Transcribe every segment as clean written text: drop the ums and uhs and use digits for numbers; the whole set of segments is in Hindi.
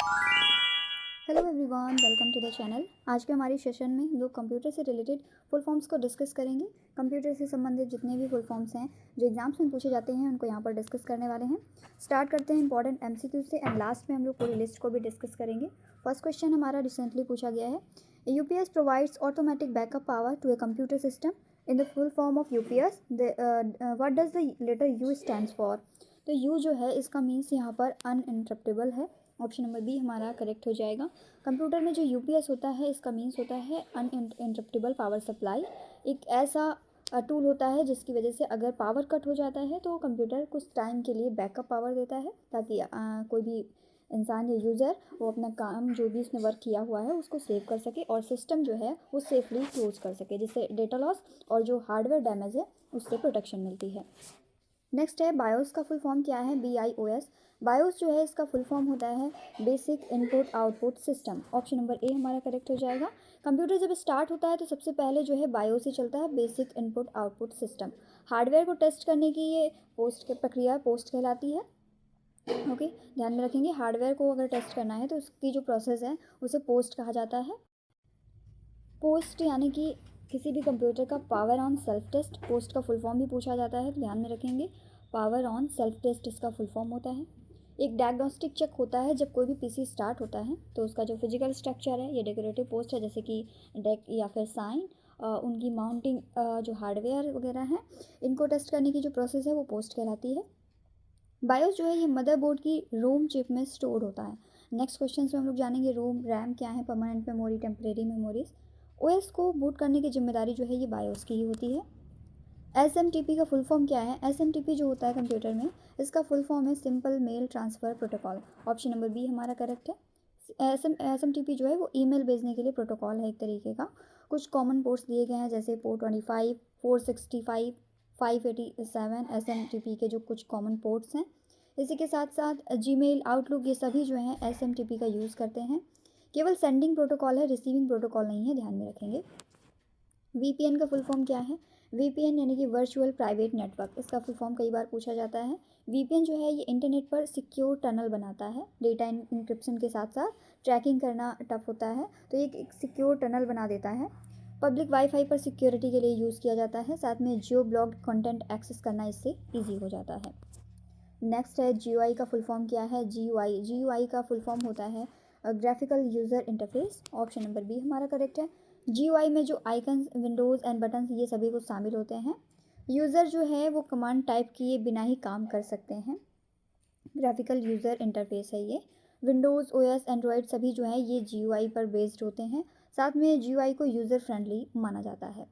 Hello everyone, welcome to the channel. आज के हमारे सेशन में लोग कंप्यूटर से रिलेटेड फुल फॉर्म्स को डिस्कस करेंगे। कंप्यूटर से संबंधित जितने भी फुल फॉर्म्स हैं जो एग्जाम्स में पूछे जाते हैं उनको यहाँ पर डिस्कस करने वाले हैं। स्टार्ट करते हैं इंपॉर्टेंट एमसीक्यू से एंड लास्ट में हम लोग पूरी लिस्ट को भी डिस्कस करेंगे। फर्स्ट क्वेश्चन हमारा रिसेंटली पूछा गया है, UPS provides automatic backup power to a computer system in the full form of UPS. What does the letter U stands for. तो यू जो है इसका मीन्स यहाँ पर अनइंटरप्टेबल है। ऑप्शन नंबर बी हमारा करेक्ट हो जाएगा। कंप्यूटर में जो यूपीएस होता है इसका मीन्स होता है अनइंटरप्टेबल पावर सप्लाई। एक ऐसा टूल होता है जिसकी वजह से अगर पावर कट हो जाता है तो कंप्यूटर कुछ टाइम के लिए बैकअप पावर देता है ताकि कोई भी इंसान या यूज़र वो अपना काम जो भी उसने वर्क किया हुआ है उसको सेव कर सके और सिस्टम जो है वो सेफली क्लोज कर सके, जिससे डेटा लॉस और जो हार्डवेयर डैमेज है उससे प्रोटेक्शन मिलती है। नेक्स्ट है बायोस का फुल फॉर्म क्या है, BIOS। बायोस जो है इसका फुल फॉर्म होता है basic input output system. Option number A हमारा करेक्ट हो जाएगा। कंप्यूटर जब स्टार्ट होता है तो सबसे पहले जो है बायोस ही चलता है, basic input output system. Hardware को टेस्ट करने की ये प्रक्रिया पोस्ट कहलाती है। ओके, ध्यान में रखेंगे, हार्डवेयर को अगर टेस्ट करना है तो उसकी जो प्रोसेस है उसे पोस्ट कहा जाता है। पोस्ट यानी कि किसी भी कंप्यूटर का power on self test, POST का फुल फॉर्म भी पूछा जाता है तो ध्यान में रखेंगे, पावर ऑन सेल्फ टेस्ट इसका फुल फॉर्म होता है। एक डायग्नोस्टिक चेक होता है जब कोई भी पीसी स्टार्ट होता है तो उसका जो फिजिकल स्ट्रक्चर है ये डेकोरेटिव पोस्ट है, जैसे कि डेक या फिर साइन, उनकी माउंटिंग जो हार्डवेयर वगैरह हैं इनको टेस्ट करने की जो प्रोसेस है वो पोस्ट कहलाती है। बायोस जो है ये मदरबोर्ड की रोम चिप में स्टोर होता है। नेक्स्ट क्वेश्चन में हम लोग जानेंगे रोम रैम क्या है, permanent memory, temporary memories. OS को बूट करने की जिम्मेदारी जो है ये बायोस की ही होती है। SMTP का फुल फॉर्म क्या है, SMTP जो होता है कंप्यूटर में इसका फुल फॉर्म है simple mail transfer protocol. Option number B हमारा करेक्ट है। SMTP जो है वो ईमेल भेजने के लिए प्रोटोकॉल है एक तरीके का। कुछ कॉमन पोर्ट्स दिए गए हैं जैसे पोर्ट 25, 465, 587 SMTP के जो कुछ कॉमन पोर्ट्स हैं। इसी के साथ साथ जीमेल, आउटलुक, ये सभी जो हैं SMTP का यूज़ करते हैं। केवल सेंडिंग प्रोटोकॉल है, रिसीविंग प्रोटोकॉल नहीं है, ध्यान में रखेंगे। VPN का फुल फॉर्म क्या है, VPN यानी कि वर्चुअल प्राइवेट नेटवर्क, इसका फुल फॉर्म कई बार पूछा जाता है। VPN जो है ये इंटरनेट पर सिक्योर टनल बनाता है। डेटा इंक्रिप्शन के साथ साथ ट्रैकिंग करना टफ होता है तो ये एक सिक्योर टनल बना देता है। पब्लिक वाईफाई पर सिक्योरिटी के लिए यूज़ किया जाता है, साथ में जियो ब्लॉक्ड कंटेंट एक्सेस करना इससे ईजी हो जाता है। नेक्स्ट है GUI का फुल फॉर्म क्या है, GUI का फुल फॉर्म होता है graphical user interface. Option number B हमारा करेक्ट है। GUI में जो आइकन्स, विंडोज़ एंड बटन्स ये सभी कुछ शामिल होते हैं। यूज़र जो है वो कमांड टाइप किए बिना ही काम कर सकते हैं। ग्राफिकल यूज़र इंटरफेस है ये। विंडोज़, OS, एंड्रॉयड सभी जो है ये GUI पर बेस्ड होते हैं। साथ में GUI को यूज़र फ्रेंडली माना जाता है।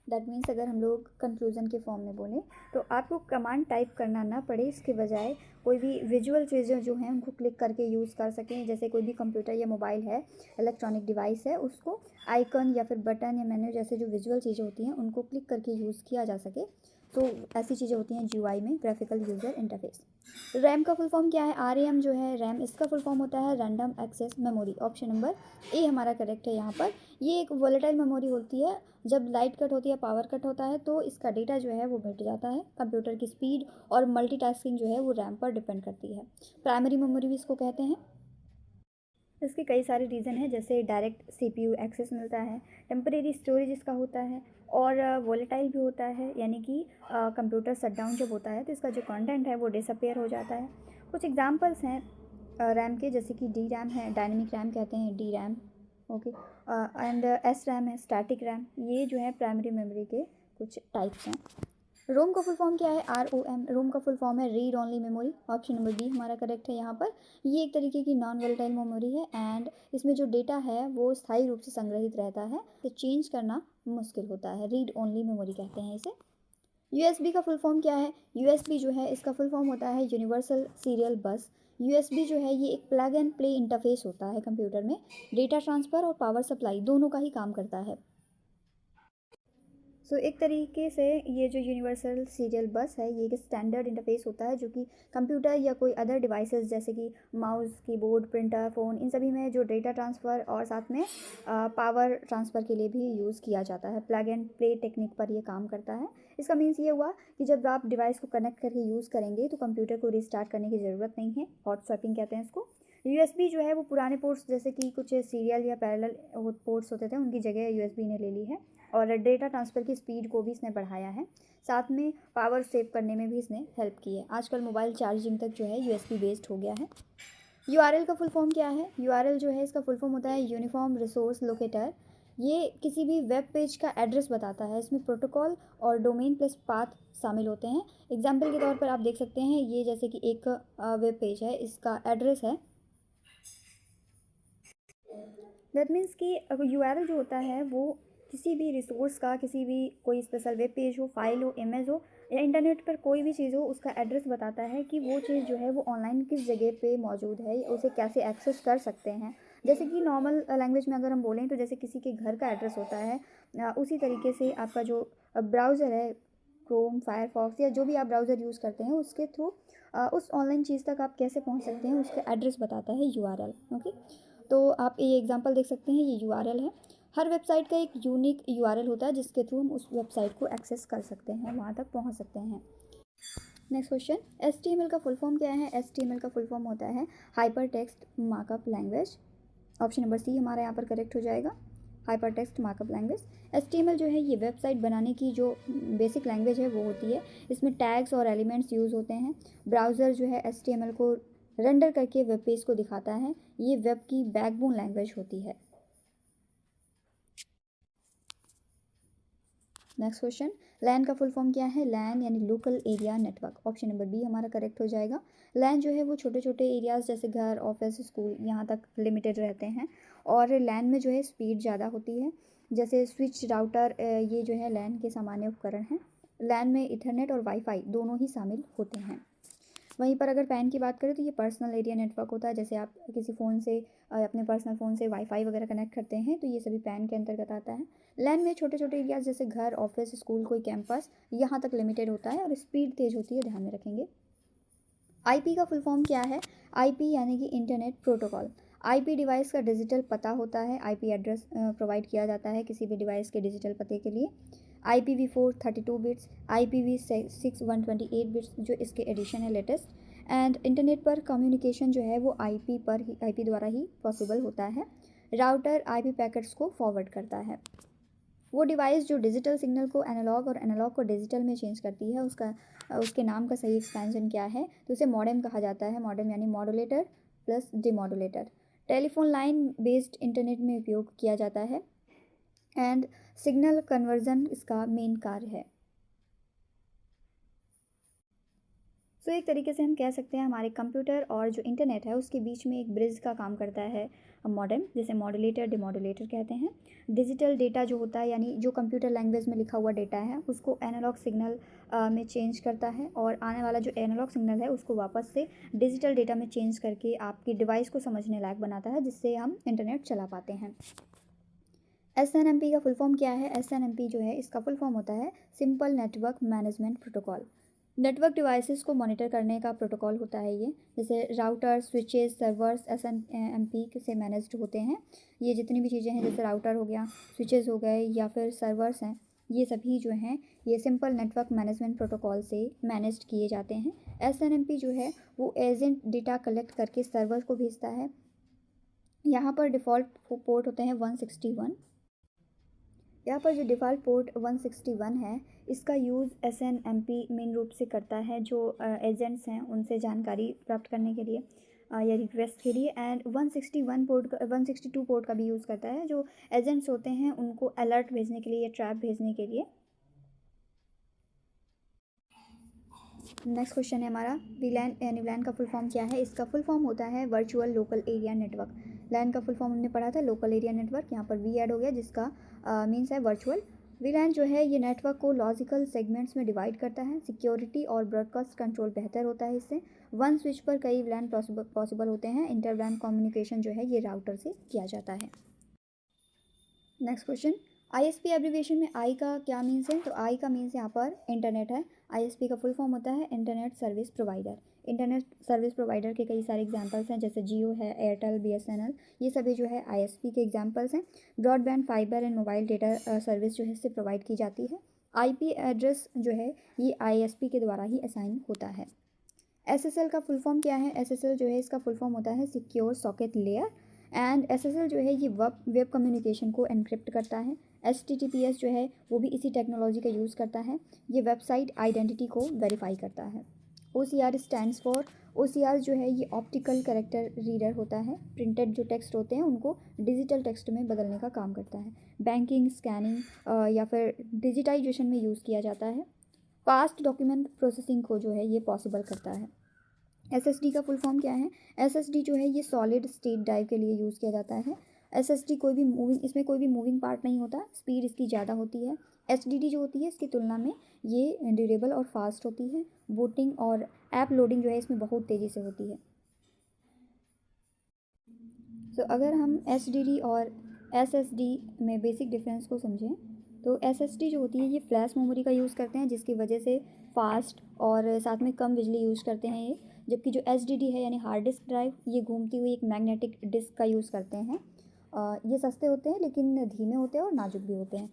दैट मीन्स अगर हम लोग कंक्लूज़न के फॉर्म में बोलें तो आपको कमांड टाइप करना ना पड़े, इसके बजाय कोई भी विजुअल चीज़ें जो हैं उनको क्लिक करके यूज़ कर सकें। जैसे कोई भी कंप्यूटर या मोबाइल है, इलेक्ट्रॉनिक डिवाइस है, उसको आइकन या फिर बटन या मेन्यू जैसे जो विजुअल चीज़ें होती हैं उनको क्लिक करके यूज़ किया जा सके, तो ऐसी चीज़ें होती हैं GUI में, ग्राफिकल यूज़र इंटरफेस। रैम का फुल फॉर्म क्या है, RAM जो है रैम, इसका फुल फॉर्म होता है random access memory. Option number A हमारा करेक्ट है यहाँ पर। ये एक वोलेटाइल मेमोरी होती है, जब लाइट कट होती है, पावर कट होता है तो इसका डेटा जो है वो घट जाता है। कंप्यूटर की स्पीड और मल्टीटास्किंग जो है वो रैम पर डिपेंड करती है। प्राइमरी मेमोरी भी इसको कहते हैं। इसके कई सारे रीज़न हैं, जैसे डायरेक्ट CPU एक्सेस मिलता है, टेम्परेरी स्टोरेज इसका होता है, और वोलेटाइल भी होता है, यानी कि कंप्यूटर शटडाउन जब होता है तो इसका जो कंटेंट है वो डिसअपेयर हो जाता है। कुछ एग्जांपल्स हैं रैम के, जैसे कि DRAM है, डायनेमिक रैम कहते हैं DRAM। ओके, एंड SRAM है, स्टैटिक रैम। ये जो है प्राइमरी मेमोरी के कुछ टाइप्स हैं। रोम का फुल फॉर्म क्या है, ROM। रोम का फुल फॉर्म है read only memory. Option number B हमारा करेक्ट है यहाँ पर। ये एक तरीके की नॉन वोलेटाइल मेमोरी है एंड इसमें जो डेटा है वो स्थायी रूप से संग्रहित रहता है, तो चेंज करना मुश्किल होता है। रीड ओनली मेमोरी कहते हैं इसे। USB का फुल फॉर्म क्या है, USB जो है इसका फुल फॉर्म होता है यूनिवर्सल सीरियल बस। USB जो है ये एक प्लग एंड प्ले इंटरफेस होता है कंप्यूटर में, डेटा ट्रांसफ़र और पावर सप्लाई दोनों का ही काम करता है। सो एक तरीके से ये जो यूनिवर्सल सीरियल बस है ये एक स्टैंडर्ड इंटरफेस होता है जो कि कंप्यूटर या कोई अदर डिवाइसेस जैसे कि माउस, कीबोर्ड, प्रिंटर, फ़ोन, इन सभी में जो डेटा ट्रांसफ़र और साथ में पावर ट्रांसफ़र के लिए भी यूज़ किया जाता है। प्लग एंड प्ले टेक्निक पर ये काम करता है। इसका मीन्स ये हुआ कि जब आप डिवाइस को कनेक्ट करके यूज़ करेंगे तो कंप्यूटर को रिस्टार्ट करने की ज़रूरत नहीं है, हॉट स्वैपिंग कहते हैं इसको। USB जो है वो पुराने पोर्ट्स जैसे कि कुछ सीरियल या पैरेलल पोर्ट्स होते थे उनकी जगह USB ने ले ली है और डेटा ट्रांसफ़र की स्पीड को भी इसने बढ़ाया है। साथ में पावर सेव करने में भी इसने हेल्प की है। आजकल मोबाइल चार्जिंग तक जो है USB बेस्ड हो गया है। URL का फुल फॉर्म क्या है? URL जो है इसका फुल फॉर्म होता है यूनिफॉर्म रिसोर्स लोकेटर। ये किसी भी वेब पेज का एड्रेस बताता है। इसमें प्रोटोकॉल और डोमेन प्लस पाथ शामिल होते हैं। एग्जाम्पल के तौर पर आप देख सकते हैं ये जैसे कि एक वेब पेज है, इसका एड्रेस है। दैट मीन्स कि URL जो होता है वो किसी भी रिसोर्स का, किसी भी कोई स्पेशल वेब पेज हो, फाइल हो, इमेज हो या इंटरनेट पर कोई भी चीज़ हो, उसका एड्रेस बताता है कि वो चीज़ जो है वो ऑनलाइन किस जगह पे मौजूद है, उसे कैसे एक्सेस कर सकते हैं। जैसे कि नॉर्मल लैंग्वेज में अगर हम बोलें तो जैसे किसी के घर का एड्रेस होता है, उसी तरीके से आपका जो ब्राउज़र है, क्रोम, फायरफॉक्स या जो भी आप ब्राउज़र यूज़ करते हैं उसके थ्रू उस ऑनलाइन चीज़ तक आप कैसे पहुँच सकते हैं उसका एड्रेस बताता है URL। ओके, तो आप ये एग्जांपल देख सकते हैं, ये URL है। हर वेबसाइट का एक यूनिक URL होता है जिसके थ्रू हम उस वेबसाइट को एक्सेस कर सकते हैं, वहाँ तक पहुँच सकते हैं। नेक्स्ट क्वेश्चन, HTML का फुल फॉर्म क्या है? HTML का फुल फॉर्म होता है hyper text markup language. Option number C हमारा यहाँ पर करेक्ट हो जाएगा, hyper text markup language. HTML जो है ये वेबसाइट बनाने की जो बेसिक लैंग्वेज है वो होती है। इसमें टैग्स और एलिमेंट्स यूज़ होते हैं। ब्राउज़र जो है HTML को रेंडर करके वेब पेज को दिखाता है। ये वेब की बैकबोन लैंग्वेज होती है। नेक्स्ट क्वेश्चन, लैन का फुल फॉर्म क्या है? लैन यानी local area network. Option number B हमारा करेक्ट हो जाएगा। लैन जो है वो छोटे छोटे एरियाज़ जैसे घर, ऑफिस, स्कूल यहाँ तक लिमिटेड रहते हैं और लैन में जो है स्पीड ज़्यादा होती है। जैसे स्विच, राउटर, ये जो है लैन के सामान्य उपकरण हैं। लैन में इथरनेट और वाईफाई दोनों ही शामिल होते हैं। वहीं पर अगर पैन की बात करें तो ये पर्सनल एरिया नेटवर्क होता है। जैसे आप किसी फ़ोन से अपने पर्सनल फ़ोन से वाईफाई वगैरह कनेक्ट करते हैं तो ये सभी पैन के अंतर्गत आता है। लैन में छोटे छोटे एरियाज जैसे घर, ऑफिस, स्कूल, कोई कैंपस यहाँ तक लिमिटेड होता है और स्पीड तेज़ होती है, ध्यान में रखेंगे। IP का फुल फॉर्म क्या है? IP यानी कि इंटरनेट प्रोटोकॉल। IP डिवाइस का डिजिटल पता होता है। IP एड्रेस प्रोवाइड किया जाता है किसी भी डिवाइस के डिजिटल पते के लिए। IPv4 32 बिट्स, IPv6 128 बिट्स जो इसके एडिशन है लेटेस्ट। एंड इंटरनेट पर कम्युनिकेशन जो है वो IP द्वारा ही पॉसिबल होता है। राउटर IP पैकेट्स को फॉरवर्ड करता है। वो डिवाइस जो डिजिटल सिग्नल को एनालॉग और एनालॉग को डिजिटल में चेंज करती है उसके नाम का सही एक्सपेंशन क्या है? तो उसे मॉडेम कहा जाता है। मॉडेम यानी modulator plus demodulator. Telephone line based internet में उपयोग किया जाता है एंड सिग्नल कन्वर्जन इसका मेन कार्य है। सो एक तरीके से हम कह सकते हैं हमारे कंप्यूटर और जो इंटरनेट है उसके बीच में एक ब्रिज का काम करता है मॉडेम, जिसे मॉडुलेटर, डिमॉडुलेटर कहते हैं। डिजिटल डेटा जो होता है यानी जो कंप्यूटर लैंग्वेज में लिखा हुआ डेटा है उसको एनालॉग सिग्नल में चेंज करता है और आने वाला जो एनालॉग सिग्नल है उसको वापस से डिजिटल डेटा में चेंज करके आपकी डिवाइस को समझने लायक बनाता है, जिससे हम इंटरनेट चला पाते हैं। SNMP का फुल फॉर्म क्या है? SNMP जो है इसका फुल फॉर्म होता है simple network management protocol. Network devices को मॉनिटर करने का प्रोटोकॉल होता है ये। जैसे राउटर, स्विचेस, सर्वर्स SNMP से मैनेज्ड होते हैं। ये जितनी भी चीज़ें हैं जैसे राउटर हो गया, स्विचेस हो गए या फिर सर्वर्स हैं, ये सभी जो हैं ये सिंपल नेटवर्क मैनेजमेंट प्रोटोकॉल से मैनेज्ड किए जाते हैं। SNMP जो है वो एजेंट डेटा कलेक्ट करके सर्वर को भेजता है। यहाँ पर डिफ़ॉल्ट पोर्ट होते हैं 161। यहाँ पर जो डिफ़ॉल्ट पोर्ट 161 है इसका यूज़ SNMP मेन रूप से करता है जो एजेंट्स हैं उनसे जानकारी प्राप्त करने के लिए या रिक्वेस्ट के लिए। एंड 162 पोर्ट का भी यूज़ करता है जो एजेंट्स होते हैं उनको अलर्ट भेजने के लिए या ट्रैप भेजने के लिए। नेक्स्ट क्वेश्चन है हमारा, वीलैन यानी WLAN का फुल फॉर्म क्या है? इसका फुल फॉर्म होता है virtual local area network. LAN का फुल फॉर्म हमने पढ़ा था लोकल एरिया नेटवर्क, यहाँ पर वी ऐड हो गया जिसका मीन्स है वर्चुअल। VLAN जो है ये नेटवर्क को लॉजिकल सेगमेंट्स में डिवाइड करता है। सिक्योरिटी और ब्रॉडकास्ट कंट्रोल बेहतर होता है इससे। वन स्विच पर कई WLAN पॉसिबल होते हैं। इंटर WLAN कम्युनिकेशन जो है ये राउटर से किया जाता है। नेक्स्ट क्वेश्चन, ISP एब्रीविएशन में I का क्या मीन्स है? तो I का मीन्स यहाँ पर इंटरनेट है। ISP का फुल फॉर्म होता है internet service provider. Internet service provider के कई सारे एग्जांपल्स हैं जैसे जियो है, एयरटेल, BSNL, ये सभी जो है ISP के एग्जांपल्स हैं। Broadband, fibre and mobile data service जो है इससे प्रोवाइड की जाती है। IP एड्रेस जो है ये ISP के द्वारा ही असाइन होता है। SSL का फुल फॉर्म क्या है? SSL जो है इसका फुल फॉर्म होता है secure socket layer. And SSL जो है ये वेब कम्युनिकेशन को एनक्रिप्ट करता है। HTTPS जो है वो भी इसी टेक्नोलॉजी का यूज़ करता है। ये वेबसाइट आइडेंटिटी को वेरीफाई करता है। OCR स्टैंड्स फॉर, OCR जो है ये ऑप्टिकल कैरेक्टर रीडर होता है। प्रिंटेड जो टेक्स्ट होते हैं उनको डिजिटल टेक्स्ट में बदलने का काम करता है। बैंकिंग, स्कैनिंग या फिर डिजिटाइजेशन में यूज़ किया जाता है। फास्ट डॉक्यूमेंट प्रोसेसिंग को जो है ये पॉसिबल करता है। SSD का फुल फॉर्म क्या है? SSD जो है ये सॉलिड स्टेट ड्राइव के लिए यूज़ किया जाता है। SSD इसमें कोई भी मूविंग पार्ट नहीं होता, स्पीड इसकी ज़्यादा होती है। HDD जो होती है इसकी तुलना में ये ड्यूरेबल और फास्ट होती है। बूटिंग और ऐप लोडिंग जो है इसमें बहुत तेज़ी से होती है। तो अगर हम HDD और SSD में बेसिक डिफरेंस को समझें तो SSD जो होती है ये फ्लैश मेमोरी का यूज़ करते हैं, जिसकी वजह से फास्ट और साथ में कम बिजली यूज़ करते हैं ये। जबकि जो HDD है यानी हार्ड डिस्क ड्राइव, ये घूमती हुई एक मैग्नेटिक डिस्क का यूज़ करते हैं। ये सस्ते होते हैं लेकिन धीमे होते हैं और नाजुक भी होते हैं।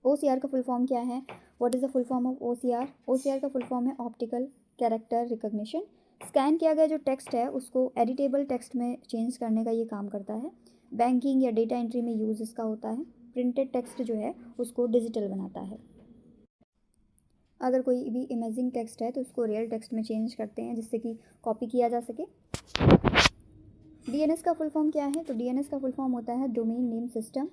OCR का फुल फॉर्म क्या है? What is the full form of OCR? OCR का फुल फॉर्म है ऑप्टिकल कैरेक्टर रिकॉग्निशन। स्कैन किया गया जो टेक्स्ट है उसको एडिटेबल टेक्स्ट में चेंज करने का ये काम करता है। बैंकिंग या डेटा एंट्री में यूज़ इसका होता है। प्रिंटेड टेक्स्ट जो है उसको डिजिटल बनाता है। अगर कोई भी इमेजिंग टेक्स्ट है तो उसको रियल टेक्स्ट में चेंज करते हैं जिससे कि कॉपी किया जा सके। DNS का फुल फॉर्म क्या है? तो DNS का फुल फॉर्म होता है डोमेन नेम सिस्टम।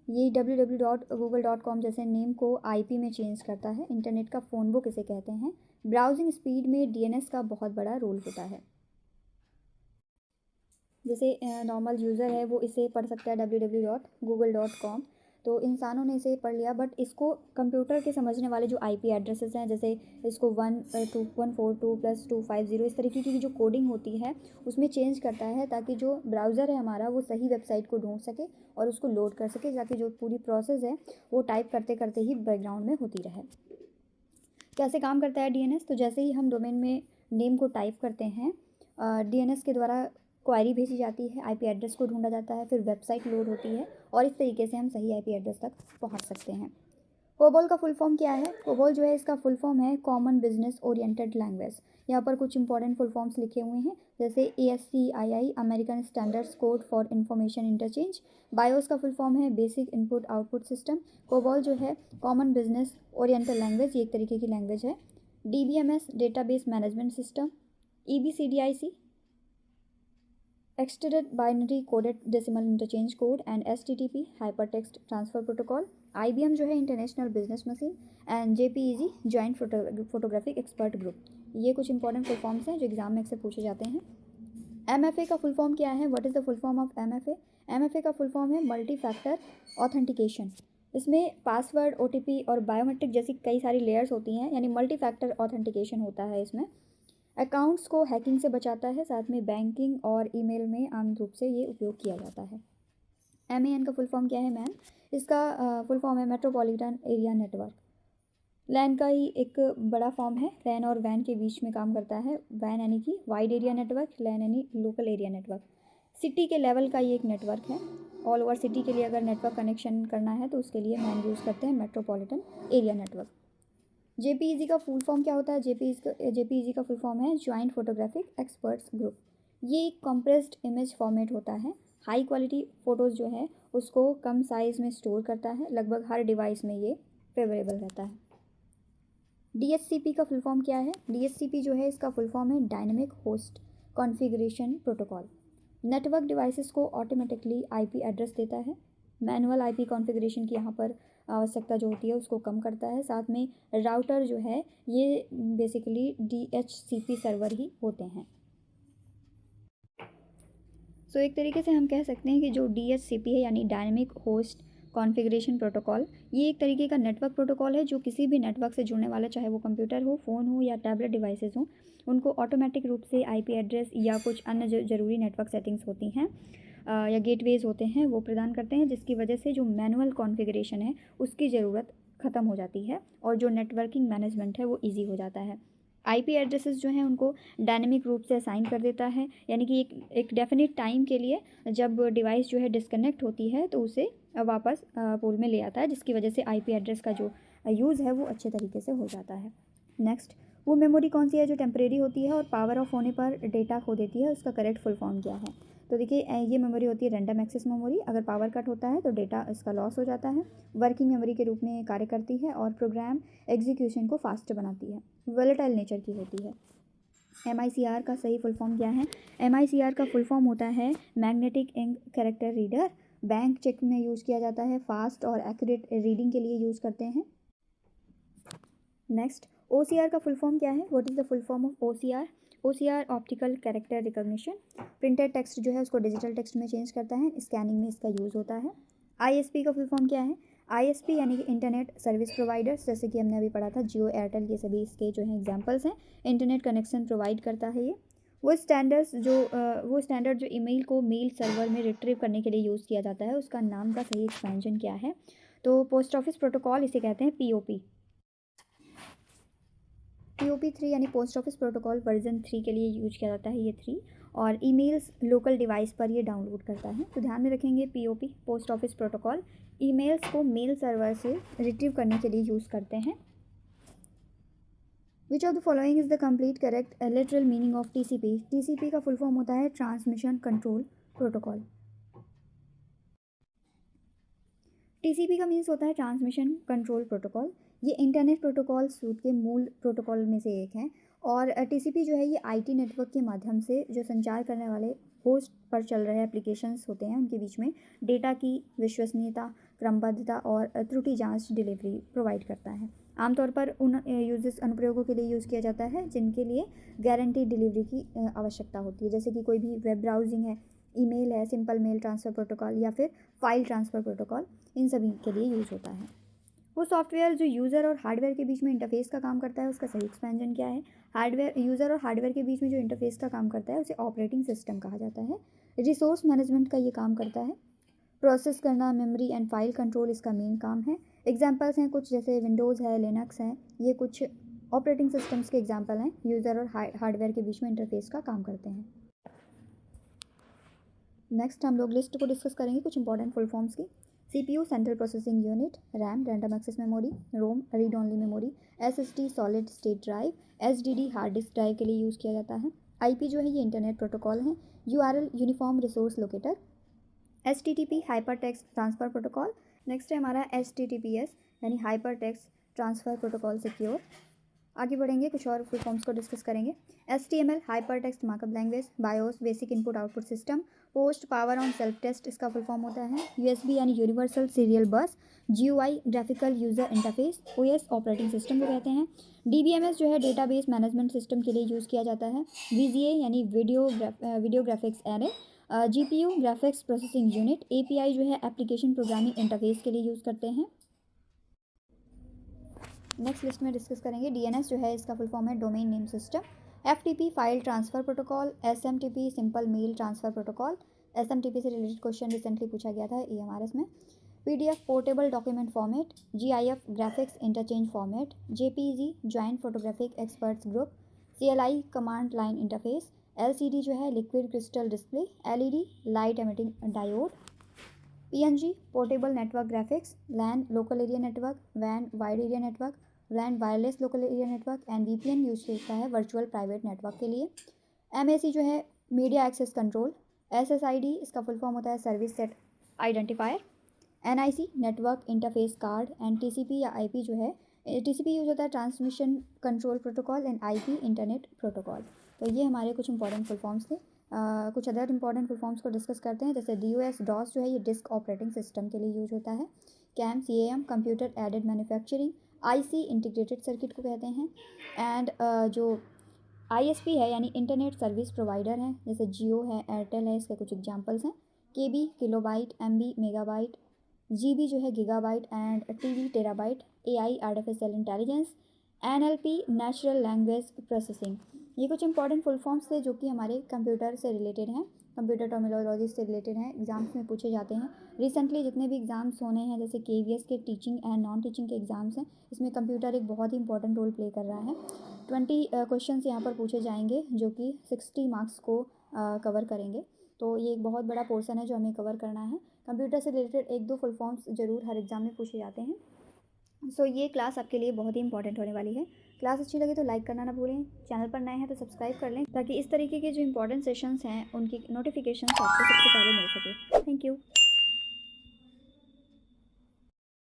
ये www.google.com जैसे नेम को IP में चेंज करता है। इंटरनेट का फ़ोन बुक इसे कहते हैं। ब्राउजिंग स्पीड में DNS का बहुत बड़ा रोल होता है। जैसे नॉर्मल यूज़र है वो इसे पढ़ सकता है www.google.com, तो इंसानों ने इसे पढ़ लिया। बट इसको कंप्यूटर के समझने वाले जो IP एड्रेसेस हैं, जैसे इसको 142+250 इस तरीके की जो कोडिंग होती है उसमें चेंज करता है ताकि जो ब्राउज़र है हमारा वो सही वेबसाइट को ढूंढ सके और उसको लोड कर सके, ताकि जो पूरी प्रोसेस है वो टाइप करते करते ही बैकग्राउंड में होती रहे। कैसे काम करता है DNS? तो जैसे ही हम डोमेन में नेम को टाइप करते हैं, DNS के द्वारा क्वेरी भेजी जाती है, IP एड्रेस को ढूंढा जाता है, फिर वेबसाइट लोड होती है और इस तरीके से हम सही IP एड्रेस तक पहुंच सकते हैं। COBOL का फुल फॉर्म क्या है? COBOL जो है इसका फुल फॉर्म है कॉमन बिजनेस ओरिएंटेड लैंग्वेज। यहाँ पर कुछ इंपॉर्टेंट फुल फॉर्म्स लिखे हुए हैं, जैसे ASCII American standards code for information interchange. BIOS का फुल फॉर्म है basic input output system. COBOL जो है कॉमन बिजनेस ओरिएंटेड लैंग्वेज, ये एक तरीके की लैंग्वेज है। DBMS database management system. EBCDIC Extended Binary Coded Decimal Interchange Code and HTTP Hypertext Transfer Protocol। IBM जो है international business machine and JPEG joint photographic expert group. ये कुछ इंपॉर्टेंट फुल फॉर्म्स हैं जो एग्जाम में अक्सर पूछे जाते हैं। MFA का फुल फॉर्म क्या है? What is the full form of MFA? MFA का फुल फॉर्म है मल्टी फैक्टर ऑथेंटिकेशन। इसमें पासवर्ड, OTP और बायोमेट्रिक जैसी कई सारी लेयर्स होती हैं, यानी मल्टी फैक्टर ऑथेंटिकेशन होता है इसमें। अकाउंट्स को हैकिंग से बचाता है, साथ में बैंकिंग और ईमेल में आम रूप से ये उपयोग किया जाता है। MAN का फुल फॉर्म क्या है? मैन, इसका फुल फॉर्म है मेट्रोपॉलिटन एरिया नेटवर्क। लैन का ही एक बड़ा फॉर्म है, लैन और वैन के बीच में काम करता है। वैन यानी कि वाइड एरिया नेटवर्क, लैन यानी लोकल एरिया नेटवर्क। सिटी के लेवल का ये एक नेटवर्क है। ऑल ओवर सिटी के लिए अगर नेटवर्क कनेक्शन करना है तो उसके लिए मैन यूज़ करते हैं मेट्रोपॉलिटन एरिया नेटवर्क। JPEG का फुल फॉर्म क्या होता है? JPEG का फुल फॉर्म है जॉइंट फोटोग्राफिक एक्सपर्ट्स ग्रुप। ये एक कंप्रेस्ड इमेज फॉर्मेट होता है। हाई क्वालिटी फ़ोटोज़ जो है उसको कम साइज़ में स्टोर करता है। लगभग हर डिवाइस में ये फेवरेबल रहता है। DHCP का फुल फॉर्म क्या है? DHCP जो है इसका फुल फॉर्म है dynamic host configuration protocol. Network devices को ऑटोमेटिकली IP एड्रेस देता है। मैनुअल IP कॉन्फ़िगरेशन की यहाँ पर आवश्यकता जो होती है उसको कम करता है। साथ में राउटर जो है ये बेसिकली DHCP सर्वर ही होते हैं। सो एक तरीके से हम कह सकते हैं कि जो DHCP है यानी डायनेमिक होस्ट कॉन्फ़िगरेशन प्रोटोकॉल, ये एक तरीके का नेटवर्क प्रोटोकॉल है जो किसी भी नेटवर्क से जुड़ने वाला, चाहे वो कंप्यूटर हो, फ़ोन हो या टैबलेट डिवाइसेस हो, उनको ऑटोमेटिक रूप से IP एड्रेस या कुछ अन्य ज़रूरी नेटवर्क सेटिंग्स होती हैं या गेटवेज़ होते हैं वो प्रदान करते हैं, जिसकी वजह से जो मैनुअल कॉन्फ़िगरेशन है उसकी ज़रूरत ख़त्म हो जाती है और जो नेटवर्किंग मैनेजमेंट है वो ईजी हो जाता है। IP एड्रेसेस जो हैं उनको डायनेमिक रूप से असाइन कर देता है, यानी कि एक डेफिनेट टाइम के लिए जब डिवाइस जो है डिस्कनेक्ट होती है तो उसे वापस पूल में ले आता है, जिसकी वजह से IP एड्रेस का जो यूज़ है वो अच्छे तरीके से हो जाता है। नेक्स्ट, वो मेमोरी कौन सी है जो टेम्परेरी होती है और पावर ऑफ होने पर डेटा खो देती है, उसका करेक्ट फुल फॉर्म क्या है? तो देखिए ये मेमोरी होती है रैंडम एक्सेस मेमोरी। अगर पावर कट होता है तो डेटा इसका लॉस हो जाता है। वर्किंग मेमोरी के रूप में कार्य करती है और प्रोग्राम एग्जीक्यूशन को फास्ट बनाती है। वोलेटाइल नेचर की होती है। MICR का सही फुल फॉर्म क्या है? MICR का फुल फॉर्म होता है magnetic ink character reader. Bank cheque में यूज़ किया जाता है, फास्ट और एक्यूरेट रीडिंग के लिए यूज़ करते हैं। नेक्स्ट, OCR का फुल फॉर्म क्या है? What is the full form of OCR? OCR optical character recognition. Printed text जो है उसको डिजिटल टेक्स्ट में चेंज करता है, स्कैनिंग में इसका यूज़ होता है। ISP का फुल फॉर्म क्या है? ISP यानी कि इंटरनेट सर्विस प्रोवाइडर्स, जैसे कि हमने अभी पढ़ा था जियो, एयरटेल, ये सभी इसके जो हैं एग्जांपल्स हैं। इंटरनेट कनेक्शन प्रोवाइड करता है ये। वो स्टैंडर्ड जो ईमेल को मेल सर्वर में रिट्रीव करने के लिए यूज़ किया जाता है, उसका नाम का सही एक्सपेंशन क्या है? तो पोस्ट ऑफिस प्रोटोकॉल इसे कहते हैं POP। POP 3 यानी पोस्ट ऑफिस प्रोटोकॉल वर्जन 3 के लिए यूज किया जाता है ये 3। और ईमेल्स लोकल डिवाइस पर ये डाउनलोड करता है। तो ध्यान में रखेंगे POP post office protocol emails को मेल सर्वर से रिट्रीव करने के लिए यूज़ करते हैं। Which of the following is the complete correct literal meaning of TCP? TCP का फुल फॉर्म होता है ट्रांसमिशन कंट्रोल प्रोटोकॉल। TCP का मीन्स होता है ट्रांसमिशन कंट्रोल प्रोटोकॉल। ये इंटरनेट प्रोटोकॉल सूट के मूल प्रोटोकॉल में से एक है। और TCP जो है ये IT नेटवर्क के माध्यम से जो संचार करने वाले होस्ट पर चल रहे एप्लीकेशंस होते हैं उनके बीच में डेटा की विश्वसनीयता, क्रमबद्धता और त्रुटि जांच डिलीवरी प्रोवाइड करता है। आमतौर पर उन यूजेस अनुप्रयोगों के लिए यूज़ किया जाता है जिनके लिए गारंटी डिलीवरी की आवश्यकता होती है, जैसे कि कोई भी वेब ब्राउजिंग है, ईमेल है, सिंपल मेल ट्रांसफ़र प्रोटोकॉल या फिर फाइल ट्रांसफ़र प्रोटोकॉल, इन सभी के लिए यूज़ होता है। वो सॉफ्टवेयर जो यूज़र और हार्डवेयर के बीच में इंटरफेस का काम करता है, उसका सही एक्सपेंशन क्या है? यूज़र और हार्डवेयर के बीच में जो इंटरफेस का काम करता है उसे ऑपरेटिंग सिस्टम कहा जाता है। रिसोर्स मैनेजमेंट का ये काम करता है। प्रोसेस करना, मेमोरी एंड फाइल कंट्रोल इसका मेन काम है। एग्जाम्पल्स हैं कुछ, जैसे विंडोज़ है, लिनक्स है, ये कुछ ऑपरेटिंग सिस्टम्स के एग्जाम्पल हैं यूज़र और हार्डवेयर के बीच में इंटरफेस का काम करते हैं। नेक्स्ट हम लोग लिस्ट को डिस्कस करेंगे कुछ इंपॉर्टेंट फुल फॉर्म्स की। CPU central processing unit, RAM random access memory, ROM read only memory, SSD solid state drive, SDD hard disk drive के लिए यूज़ किया जाता है। IP जो है ये इंटरनेट प्रोटोकॉल है। URL uniform resource locator. HTTP hyper text transfer protocol. Next है हमारा HTTPS यानी hyper text transfer protocol secure. आगे बढ़ेंगे, कुछ और फुल फॉर्म्स को डिस्कस करेंगे। HTML hyper text markup language, BIOS basic input output system, POST power on self test इसका फुल फॉर्म होता है। USB यानी universal serial bus, GUI graphical user interface, OS operating system को कहते हैं। DBMS जो है डेटाबेस मैनेजमेंट सिस्टम के लिए यूज़ किया जाता है। VGA यानी video graphics array, GPU graphics processing unit, API जो है एप्लीकेशन प्रोग्रामिंग इंटरफेस के लिए यूज़ करते हैं। नेक्स्ट लिस्ट में डिस्कस करेंगे DNS जो है इसका फुल फॉर्म है domain name system. FTP file transfer protocol, SMTP simple mail transfer protocol. SMTP से रिलेटेड क्वेश्चन रिसेंटली पूछा गया था EMRS में। PDF portable document format, GIF graphics interchange format, JPG joint photographic experts group, CLI command line interface, LCD जो है liquid crystal display, LED light emitting diode, PNG portable network graphics, LAN local area network, WAN wide area network, WAN wireless local area network and VPN use होता है वर्चुअल प्राइवेट नेटवर्क के लिए। MAC जो है मीडिया एक्सेस कंट्रोल, SSID इसका फुल फॉर्म होता है service set identifier, NIC network interface card and TCP या IP जो है TCP यूज होता है transmission control protocol and IP internet protocol. तो ये हमारे कुछ इंपॉर्टेंट फुल फॉर्म्स थे। कुछ अदर इंपॉर्टेंट फुल फॉर्म्स को डिस्कस करते हैं, जैसे DOS जो है ये डिस्क ऑपरेटिंग सिस्टम के लिए यूज होता है। CAM computer aided manufacturing, IC integrated circuit को कहते हैं। एंड जो ISP है यानी इंटरनेट सर्विस प्रोवाइडर हैं, जैसे जियो है, एयरटेल है, इसके कुछ एग्जांपल्स हैं। KB kilobyte, MB megabyte, GB जो है gigabyte and TB terabyte, AI artificial intelligence, NLP natural language processing. ये कुछ इंपॉर्टेंट फुल फॉर्म्स थे जो कि हमारे कंप्यूटर से रिलेटेड हैं, कंप्यूटर टर्मिनोलॉजी से रिलेटेड हैं, एग्जाम्स में पूछे जाते हैं। रिसेंटली जितने भी एग्ज़ाम्स होने हैं, जैसे KVS के टीचिंग एंड नॉन टीचिंग के एग्ज़ाम्स हैं, इसमें कंप्यूटर एक बहुत ही इंपॉर्टेंट रोल प्ले कर रहा है। 20 क्वेश्चन यहाँ पर पूछे जाएंगे जो कि 60 मार्क्स को कवर करेंगे। तो ये एक बहुत बड़ा पोर्सन है जो हमें कवर करना है। कंप्यूटर से रिलेटेड 1-2 फुल फॉर्म्स ज़रूर हर एग्ज़ाम में पूछे जाते हैं। सो ये क्लास आपके लिए बहुत ही इंपॉर्टेंट होने वाली है। क्लास अच्छी लगे तो लाइक करना ना भूलें, चैनल पर नए हैं तो सब्सक्राइब कर लें ताकि इस तरीके के जो इंपॉर्टेंट सेशंस हैं उनकी नोटिफिकेशन आपको सबसे पहले मिल सके। Thank you.